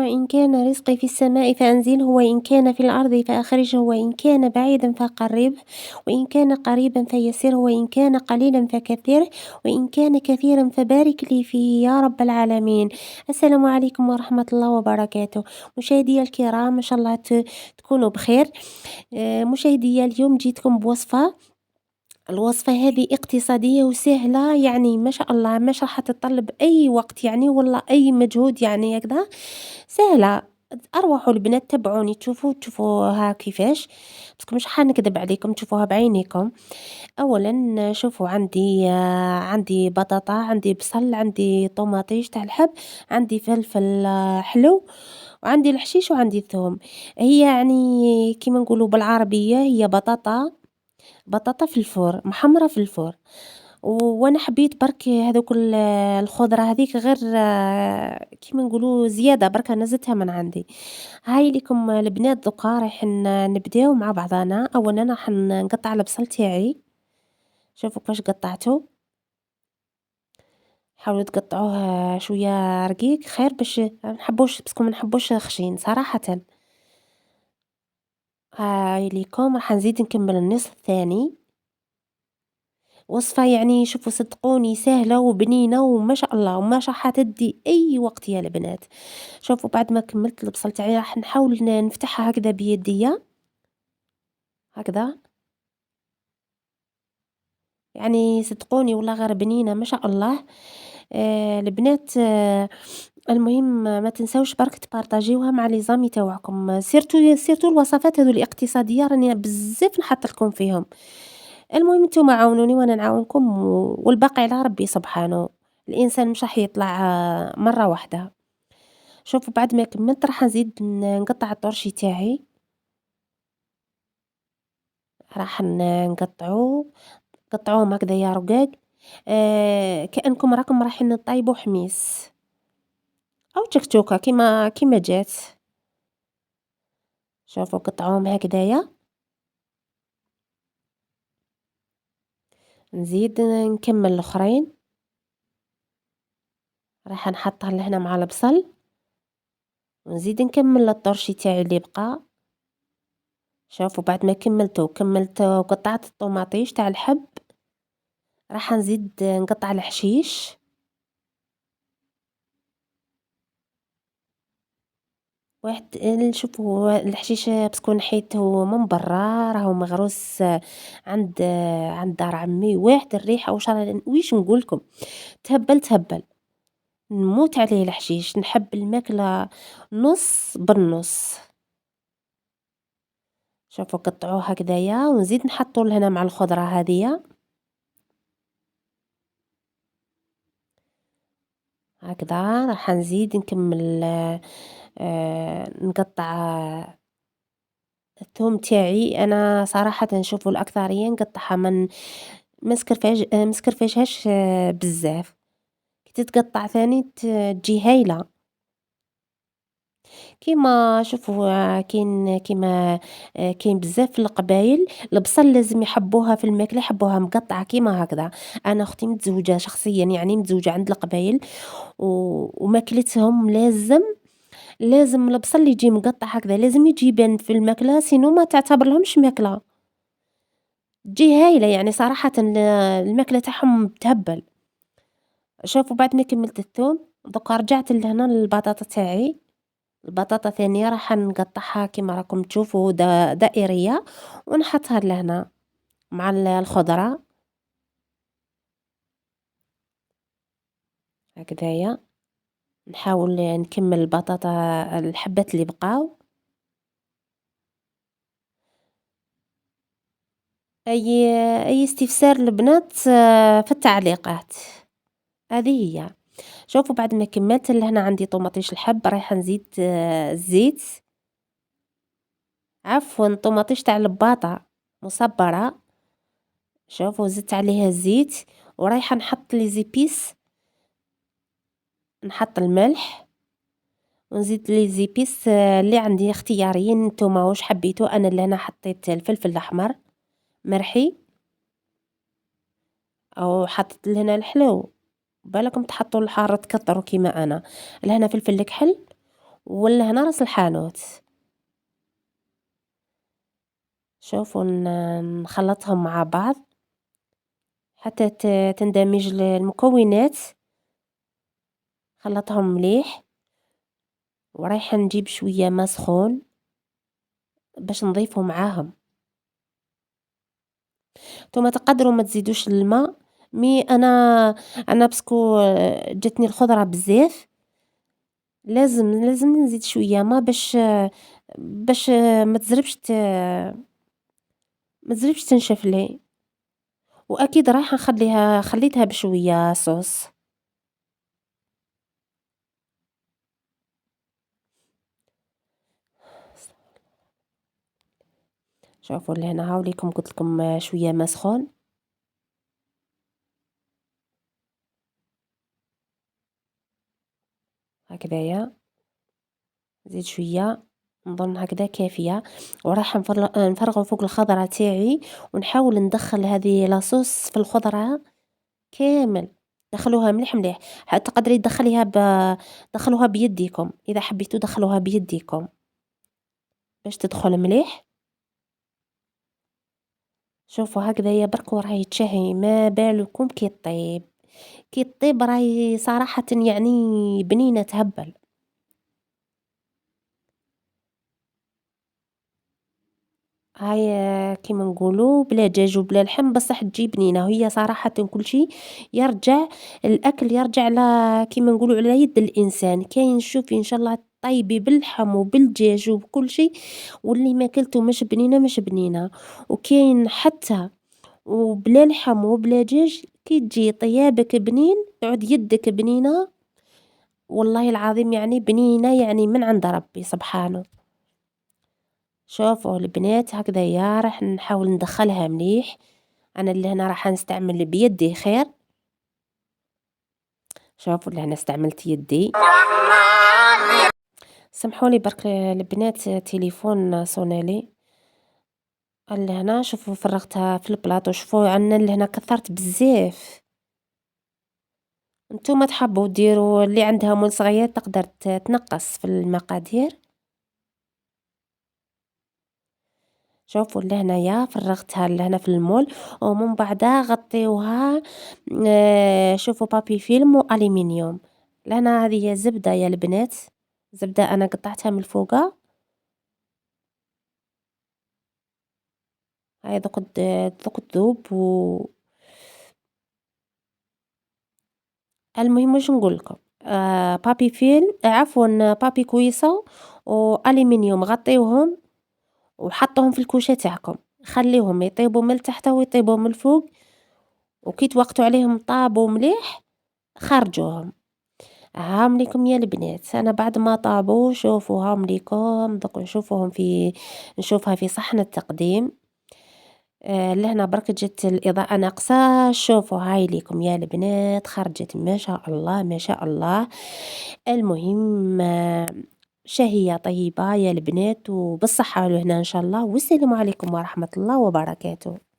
إن كان رزقي في السماء فأنزله وإن كان في الأرض فأخرجه وإن كان بعيدا فقربه وإن كان قريبا فيسره وإن كان قليلا فكثره وإن كان كثيرا فبارك لي فيه يا رب العالمين. السلام عليكم ورحمة الله وبركاته. مشاهدي الكرام، إن شاء الله تكونوا بخير. مشاهدي اليوم جيتكم بوصفة. الوصفة هذه اقتصادية وسهلة، يعني ما شاء الله مش راح تتطلب أي وقت يعني ولا أي مجهود، يعني هكذا سهلة. أروحوا البنات تبعوني تشوفوها كيفاش، بس مش حنكذب عليكم تشوفوها بعينيكم. أولا شوفوا عندي بطاطا، عندي بصل، عندي طماطيش تاع الحب، عندي فلفل حلو، وعندي الحشيش وعندي الثوم. هي يعني كيما نقولوا بالعربية هي بطاطا في الفور، محمرة في الفور. وأنا حبيت برك هاذوك الخضرة هاذيك غير كيما نقولوا زيادة برك نزلتها من عندي. هاي ليكم البنات دوكا رايحين نبداو مع بعضنا. أولا راح نقطع البصل تاعي، شوفوا كيفاش قطعته. حاولوا تقطعوه شوية رقيق خير باش منحبوش، باسكو منحبوش خشين صراحة. هاي ليكم راح نزيد نكمل النصف الثاني. وصفة يعني شوفوا صدقوني سهلة وبنينة وما شاء الله وما راح تدي أي وقت يا البنات. شوفوا بعد ما كملت البصل تاعي راح نحاول نفتحها هكذا بيديا هكذا، يعني صدقوني والله غير بنينة ما شاء الله. البنات المهم ما تنساوش برك تبارطاجيوها مع لي زامي تاوعكم، سيرتو الوصفات هذو الاقتصادية راني بزاف نحط لكم فيهم. المهم نتوما عاونوني وانا نعاونكم والباقي على ربي سبحانه. الانسان مش راح يطلع مرة واحدة. شوفوا بعد ما كملت راح نزيد نقطع الطرشي تاعي، راح قطعوهم هكذا يا رقاق. كأنكم راكم رايحين طيبوا حميس او تشكتوكة كيما جات. شوفوا قطعوهم هكذايا. نزيد نكمل الاخرين، راح نحطها لهنا مع البصل ونزيد نكمل الطرشي تاعي اللي بقى. شوفوا بعد ما كملت وقطعت الطوماطيش تاع الحب، راح نزيد نقطع الحشيش. واحد شوفوا الحشيش بسكو نحيته من برا راهو مغروس عند دار عمي، واحد الريحة ويش نقولكم، تهبل نموت عليه الحشيش، نحب الماكلة نص بالنص. شوفوا قطعوه هكذايا ونزيد نحطو لهنا مع الخضرة هذيا هكذا. راح نزيد نكمل نقطع الثوم تاعي. انا صراحة نشوفوا الاكثرية نقطعها من مسكرفاجهاش بزاف، كي تتقطع ثاني تجي هايلة. كيما شوفوا كاين كيما كاين بزاف في القبايل البصل لازم يحبوها في الماكلة، يحبوها مقطعة كيما هكذا. انا اختي متزوجة شخصيا، يعني متزوجة عند القبايل وماكلتهم لازم البصل يجي مقطع هكذا، لازم يجي يبان في الماكلة، سينو ما تعتبر لهمش ماكلة، تجي هايلة يعني صراحة. الماكلة تاعهم تهبل. شوفوا بعد ما كملت الثوم دوكا رجعت لهنا للبطاطا تاعي. البطاطا ثانية راح نقطعها كيما راكم تشوفوا دائرية ونحطها لهنا مع الخضرة هكذايا. نحاول نكمل البطاطا الحبات اللي بقاو. اي اي استفسار البنات في التعليقات. هذه هي. شوفوا بعد ما كملت لهنا عندي طماطيش الحب، رايحه نزيد الزيت، عفوا طماطيش تاع الباطا مصبرة. شوفوا زدت عليها الزيت ورايحه نحط لي زيبيس، نحط الملح ونزيد لي زيبيس اللي عندي اختياريين، نتوما واش حبيتو. انا لهنا حطيت الفلفل الاحمر مرحي، او حطيت لهنا الحلو، بالكم تحطوا الحار تكثروا كيما انا. لهنا فلفل الكحل ولهنا راس الحانوت. شوفوا نخلطهم مع بعض حتى تندمج المكونات. خلطهم مليح ورايحة نجيب شوية ما سخون باش نضيفه معاهم. نتوما تقدروا ما تزيدوش الماء، مي انا باسكو جاتني الخضرة بزاف، لازم نزيد شوية ما باش ما تزربش ما تزربش تنشف لي. واكيد رايحة خليتها بشوية صوص. شوفوا لهنا هاوليكم قلت لكم شوية ما سخون. هكذايا زيد شوية، نظن هكذا كافية. وراح نفرغه فوق الخضرة تاعي ونحاول ندخل هذه لاصوص في الخضرة كامل. دخلوها مليح مليح، تقدري دخلوها بيديكم اذا حبيتوا دخلوها بيديكم باش تدخل مليح. شوفوا هكذايا برك وراهي تشهي، ما بالكم كي طيب راهي صراحة يعني بنينة تهبل. هاي كيما نقولوا بلا دجاج وبلا لحم بصح تجي بنينة. وهي صراحة كل شيء يرجع، الأكل يرجع كيما نقولوا على يد الإنسان. كاين شوفي إن شاء الله طيبي باللحم وبالدجاج وبكل شيء واللي ما كلته مش بنينة مش بنينة. وكاين حتى وبلا لحم وبلا دجاج كي تجي طيابك بنين تعود يدك بنينة، والله العظيم يعني بنينة يعني من عند ربي سبحانه. شوفوا البنات هكذايا راح نحاول ندخلها مليح. انا اللي هنا راح نستعمل بيدي خير. شوفوا اللي هنا استعملت يدي. سامحولي برك البنات تليفون صونالي. اللي هنا شوفوا فرغتها في البلاطو. شوفوا عندنا اللي هنا كثرت بزاف. نتوما تحبوا ديروا اللي عندها مول صغير تقدر تنقص في المقادير. شوفوا لهنايا فرغتها لهنا في المول ومن بعدها غطيوها شوفوا بابي فيلم والومنيوم. لهنا هذه هي زبدة يا البنات، زبدة انا قطعتها من الفوقة. هاي دوك تذوب المهم واش نقول لكم. بابي فيلم عفوا بابي كويسة والومنيوم غطيوهم وحطوهم في الكوشة تاعكم. خليهم يطيبوا من تحت ويطيبوا من الفوق، وكي توقتوا عليهم طابوا مليح خرجوهم. هاهم ليكم يا البنات انا بعد ما طابوا شوفوا هاهم ليكم دوك نشوفها في صحن التقديم. لهنا برك جت الإضاءة ناقصة. شوفوا هاي ليكم يا البنات خرجت ما شاء الله ما شاء الله. المهم شهية طيبة يا البنات وبالصحة لهنا إن شاء الله. والسلام عليكم ورحمة الله وبركاته.